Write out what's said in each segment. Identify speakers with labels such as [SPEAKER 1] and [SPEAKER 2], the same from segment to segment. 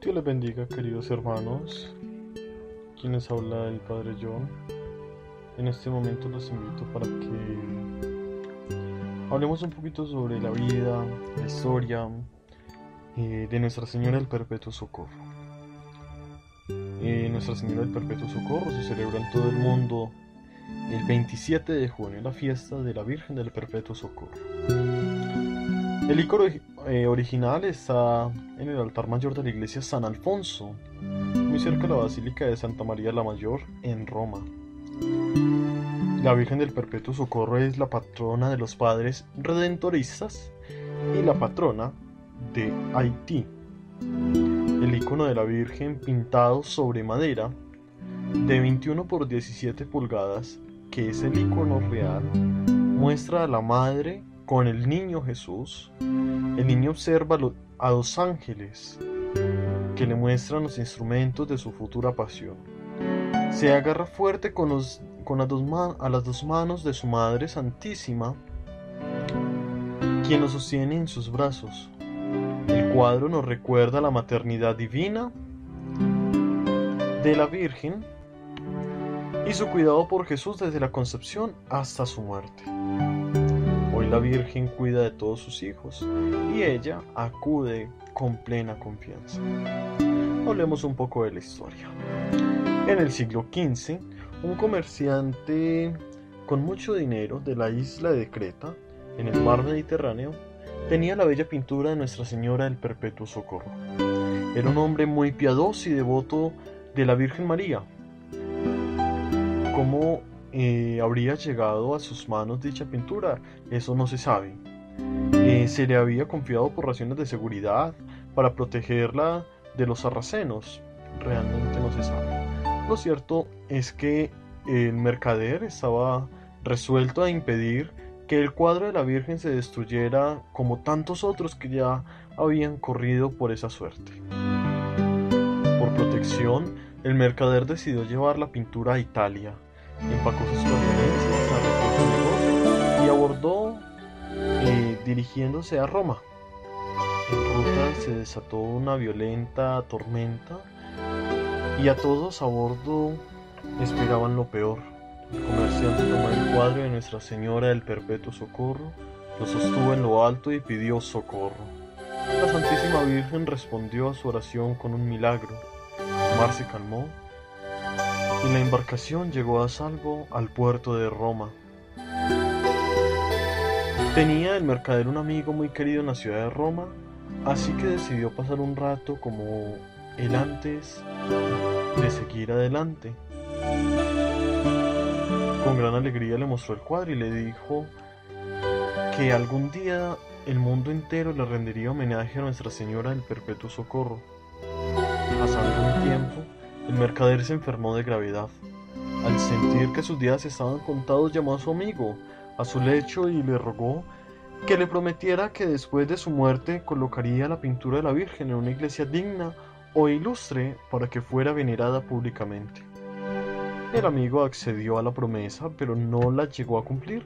[SPEAKER 1] Dios les bendiga, queridos hermanos. Quienes habla el Padre John. En este momento los invito para que hablemos un poquito sobre la vida, la historia de Nuestra Señora del Perpetuo Socorro. Nuestra Señora del Perpetuo Socorro se celebra en todo el mundo el 27 de junio, la fiesta de la Virgen del Perpetuo Socorro. El icono original está en el altar mayor de la iglesia San Alfonso, muy cerca de la Basílica de Santa María la Mayor en Roma. La Virgen del Perpetuo Socorro es la patrona de los padres redentoristas y la patrona de Haití. El icono de la Virgen pintado sobre madera de 21 por 17 pulgadas, que es el icono real, muestra a la madre con el niño Jesús. El niño observa a dos ángeles que le muestran los instrumentos de su futura pasión. Se agarra fuerte a las dos manos de su Madre Santísima, quien lo sostiene en sus brazos. El cuadro nos recuerda la maternidad divina de la Virgen y su cuidado por Jesús desde la concepción hasta su muerte. Hoy la Virgen cuida de todos sus hijos y ella acude con plena confianza. Hablemos un poco de la historia. En el siglo XV, un comerciante con mucho dinero de la isla de Creta, en el mar Mediterráneo, tenía la bella pintura de Nuestra Señora del Perpetuo Socorro. Era un hombre muy piadoso y devoto de la Virgen María. ¿Cómo habría llegado a sus manos dicha pintura? Eso no se sabe. Se le había confiado por razones de seguridad para protegerla de los sarracenos. Realmente no se sabe. Lo cierto es que el mercader estaba resuelto a impedir que el cuadro de la Virgen se destruyera como tantos otros que ya habían corrido por esa suerte. Por protección, el mercader decidió llevar la pintura a Italia, empacó sus pertenencias, arregló su negocio y abordó dirigiéndose a Roma. En ruta se desató una violenta tormenta y a todos a bordo esperaban lo peor. El comerciante tomó el cuadro de Nuestra Señora del Perpetuo Socorro, lo sostuvo en lo alto y pidió socorro. La Santísima Virgen respondió a su oración con un milagro. El mar se calmó y la embarcación llegó a salvo al puerto de Roma. Tenía el mercader un amigo muy querido en la ciudad de Roma, así que decidió pasar un rato como él antes de seguir adelante. Con gran alegría le mostró el cuadro y le dijo que algún día el mundo entero le rendiría homenaje a Nuestra Señora del Perpetuo Socorro. Pasando un tiempo, el mercader se enfermó de gravedad. Al sentir que sus días estaban contados, llamó a su amigo a su lecho y le rogó que le prometiera que después de su muerte colocaría la pintura de la Virgen en una iglesia digna o ilustre para que fuera venerada públicamente. El amigo accedió a la promesa, pero no la llegó a cumplir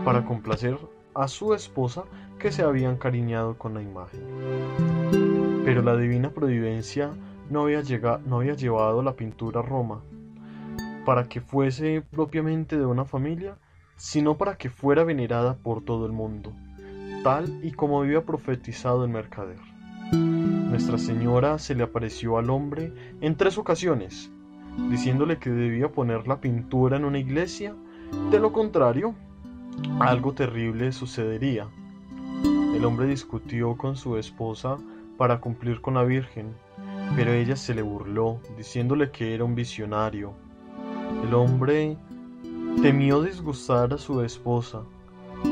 [SPEAKER 1] para complacer a su esposa, que se había encariñado con la imagen. Pero la divina providencia no había llevado la pintura a Roma para que fuese propiamente de una familia, sino para que fuera venerada por todo el mundo, tal y como había profetizado el mercader. Nuestra Señora se le apareció al hombre en 3 ocasiones, diciéndole que debía poner la pintura en una iglesia, de lo contrario, algo terrible sucedería. El hombre discutió con su esposa para cumplir con la Virgen, pero ella se le burló, diciéndole que era un visionario. El hombre temió disgustar a su esposa,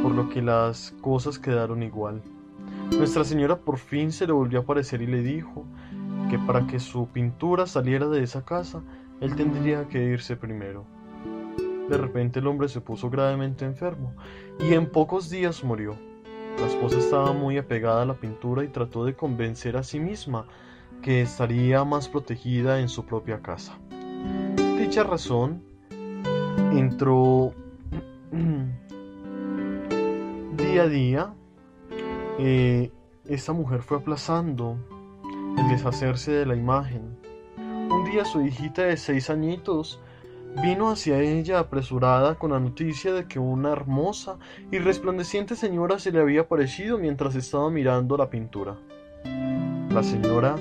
[SPEAKER 1] por lo que las cosas quedaron igual. Nuestra Señora por fin se le volvió a aparecer y le dijo que para que su pintura saliera de esa casa, él tendría que irse primero. De repente el hombre se puso gravemente enfermo y en pocos días murió. La esposa estaba muy apegada a la pintura y trató de convencer a sí misma que estaría más protegida en su propia casa. Dicha razón entró día a día. Esta mujer fue aplazando el deshacerse de la imagen. Un día su hijita de 6 añitos vino hacia ella apresurada con la noticia de que una hermosa y resplandeciente señora se le había aparecido mientras estaba mirando la pintura. La señora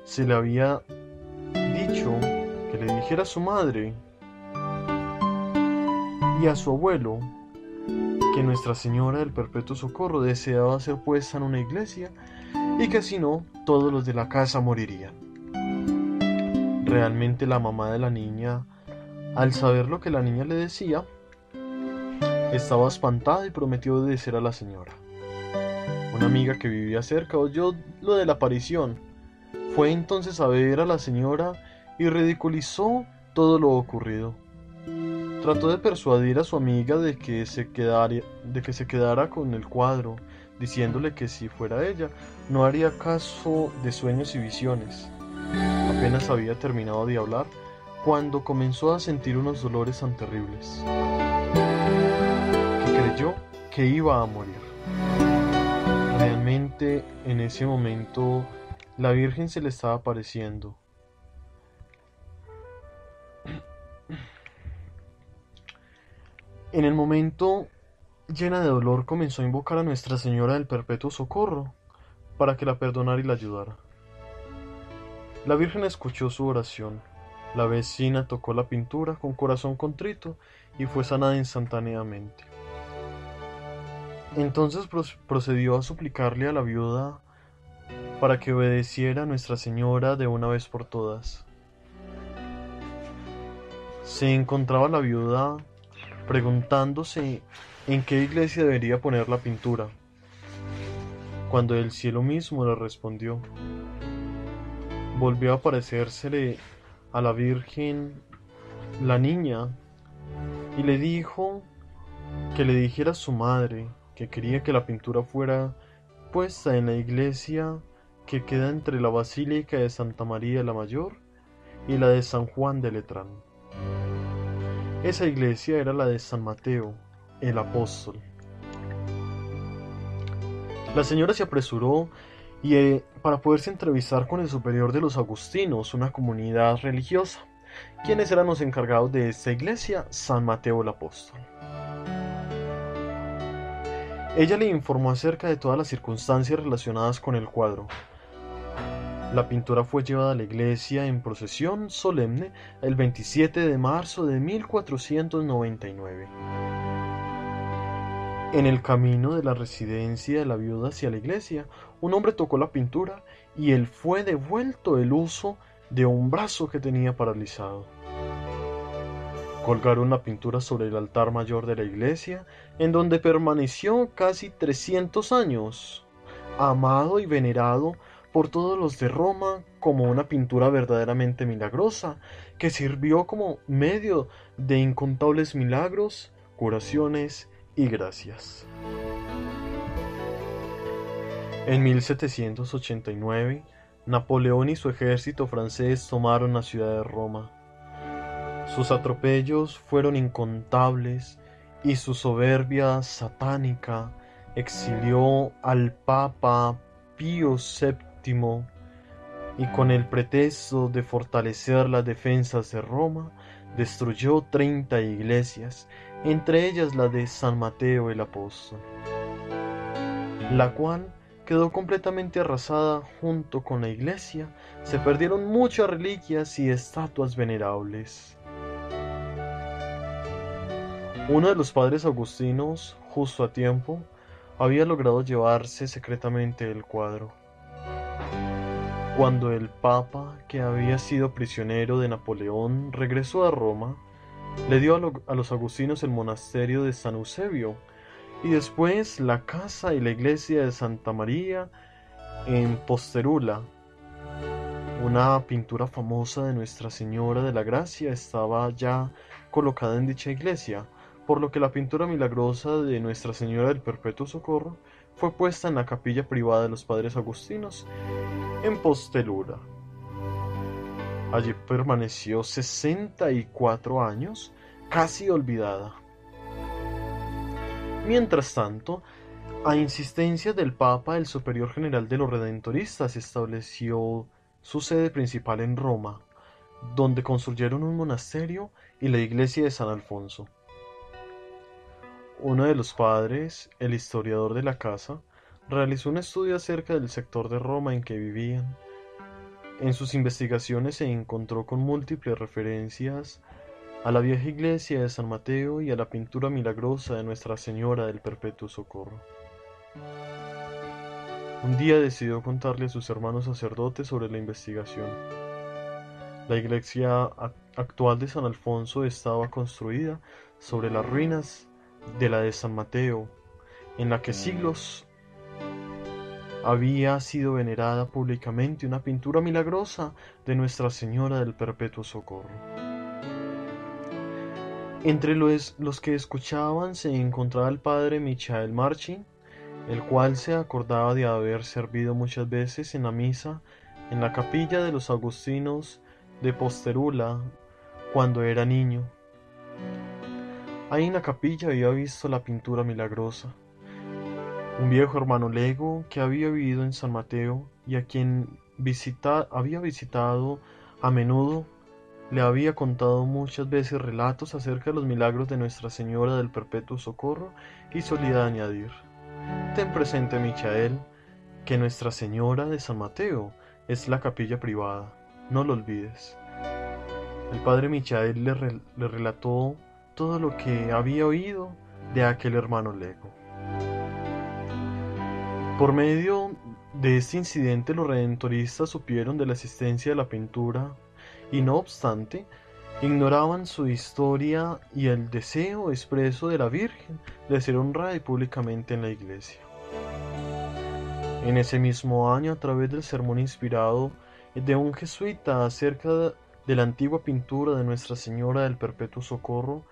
[SPEAKER 1] se le había dicho que le dijera a su madre y a su abuelo que Nuestra Señora del Perpetuo Socorro deseaba ser puesta en una iglesia y que si no, todos los de la casa morirían. Realmente la mamá de la niña, al saber lo que la niña le decía, estaba espantada y prometió obedecer a la señora. Una amiga que vivía cerca oyó lo de la aparición. Fue entonces a ver a la señora y ridiculizó todo lo ocurrido. Trató de persuadir a su amiga de que se quedara con el cuadro, diciéndole que si fuera ella, no haría caso de sueños y visiones. Apenas había terminado de hablar cuando comenzó a sentir unos dolores tan terribles que creyó que iba a morir. Realmente en ese momento la Virgen se le estaba apareciendo. En el momento, llena de dolor, comenzó a invocar a Nuestra Señora del Perpetuo Socorro para que la perdonara y la ayudara. La Virgen escuchó su oración. La vecina tocó la pintura con corazón contrito y fue sanada instantáneamente. Entonces procedió a suplicarle a la viuda para que obedeciera a Nuestra Señora de una vez por todas. Se encontraba la viuda preguntándose en qué iglesia debería poner la pintura, cuando el cielo mismo le respondió. Volvió a aparecérsele a la Virgen la niña y le dijo que le dijera a su madre que quería que la pintura fuera puesta en la iglesia que queda entre la Basílica de Santa María la Mayor y la de San Juan de Letrán. Esa iglesia era la de San Mateo, el apóstol. La señora se apresuró para poderse entrevistar con el superior de los agustinos, una comunidad religiosa, quienes eran los encargados de esta iglesia, San Mateo el apóstol. Ella le informó acerca de todas las circunstancias relacionadas con el cuadro. La pintura fue llevada a la iglesia en procesión solemne el 27 de marzo de 1499. En el camino de la residencia de la viuda hacia la iglesia, un hombre tocó la pintura y él fue devuelto el uso de un brazo que tenía paralizado. Colgaron la pintura sobre el altar mayor de la iglesia, en donde permaneció casi 300 años, amado y venerado por todos los de Roma como una pintura verdaderamente milagrosa, que sirvió como medio de incontables milagros, curaciones y gracias. En 1789, Napoleón y su ejército francés tomaron la ciudad de Roma. Sus atropellos fueron incontables y su soberbia satánica exilió al Papa Pío VII y con el pretexto de fortalecer las defensas de Roma, destruyó 30 iglesias, entre ellas la de San Mateo el Apóstol, la cual quedó completamente arrasada. Junto con la iglesia se perdieron muchas reliquias y estatuas venerables. Uno de los padres agustinos, justo a tiempo, había logrado llevarse secretamente el cuadro. Cuando el Papa, que había sido prisionero de Napoleón, regresó a Roma, le dio a los agustinos el monasterio de San Eusebio y después la casa y la iglesia de Santa María en Posterula. Una pintura famosa de Nuestra Señora de la Gracia estaba ya colocada en dicha iglesia, por lo que la pintura milagrosa de Nuestra Señora del Perpetuo Socorro fue puesta en la capilla privada de los padres agustinos en Posterula. Allí permaneció 64 años, casi olvidada. Mientras tanto, a insistencia del Papa, el superior general de los redentoristas estableció su sede principal en Roma, donde construyeron un monasterio y la iglesia de San Alfonso. Uno de los padres, el historiador de la casa, realizó un estudio acerca del sector de Roma en que vivían. En sus investigaciones se encontró con múltiples referencias a la vieja iglesia de San Mateo y a la pintura milagrosa de Nuestra Señora del Perpetuo Socorro. Un día decidió contarle a sus hermanos sacerdotes sobre la investigación. La iglesia actual de San Alfonso estaba construida sobre las ruinas de la de San Mateo, en la que siglos había sido venerada públicamente una pintura milagrosa de Nuestra Señora del Perpetuo Socorro. Entre los que escuchaban se encontraba el padre Michael Marchi, el cual se acordaba de haber servido muchas veces en la misa en la capilla de los agustinos de Posterula cuando era niño. Ahí en la capilla había visto la pintura milagrosa. Un viejo hermano lego que había vivido en San Mateo y a quien había visitado a menudo, le había contado muchas veces relatos acerca de los milagros de Nuestra Señora del Perpetuo Socorro y solía añadir: ten presente, Michael, que Nuestra Señora de San Mateo es la capilla privada, no lo olvides. El padre Michael le relató todo lo que había oído de aquel hermano lego. Por medio de este incidente los redentoristas supieron de la existencia de la pintura y no obstante ignoraban su historia y el deseo expreso de la Virgen de ser honrada públicamente en la iglesia. En ese mismo año, a través del sermón inspirado de un jesuita acerca de la antigua pintura de Nuestra Señora del Perpetuo Socorro,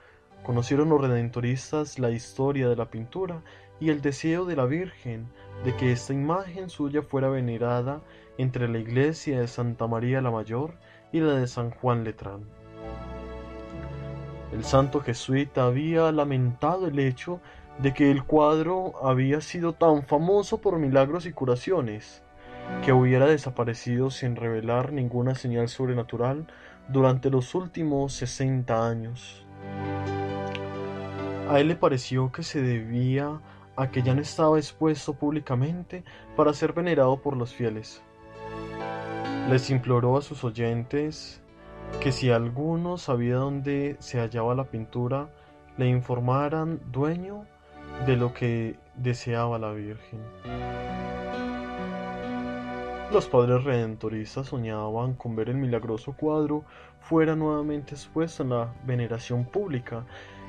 [SPEAKER 1] conocieron los redentoristas la historia de la pintura y el deseo de la Virgen de que esta imagen suya fuera venerada entre la iglesia de Santa María la Mayor y la de San Juan Letrán. El santo jesuita había lamentado el hecho de que el cuadro había sido tan famoso por milagros y curaciones, que hubiera desaparecido sin revelar ninguna señal sobrenatural durante los últimos 60 años. A él le pareció que se debía a que ya no estaba expuesto públicamente para ser venerado por los fieles. Les imploró a sus oyentes que si alguno sabía dónde se hallaba la pintura, le informaran dueño de lo que deseaba la Virgen. Los padres redentoristas soñaban con ver el milagroso cuadro fuera nuevamente expuesto en la veneración pública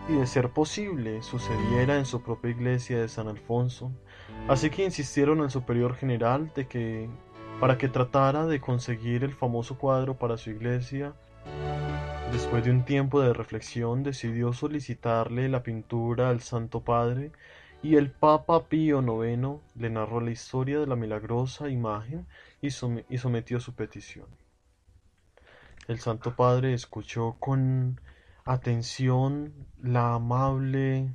[SPEAKER 1] y, de ser posible, sucediera en su propia iglesia de San Alfonso. Así que insistieron al superior general para que tratara de conseguir el famoso cuadro para su iglesia. Después de un tiempo de reflexión, decidió solicitarle la pintura al Santo Padre, y el Papa Pío IX le narró la historia de la milagrosa imagen y sometió su petición. El Santo Padre escuchó con atención la amable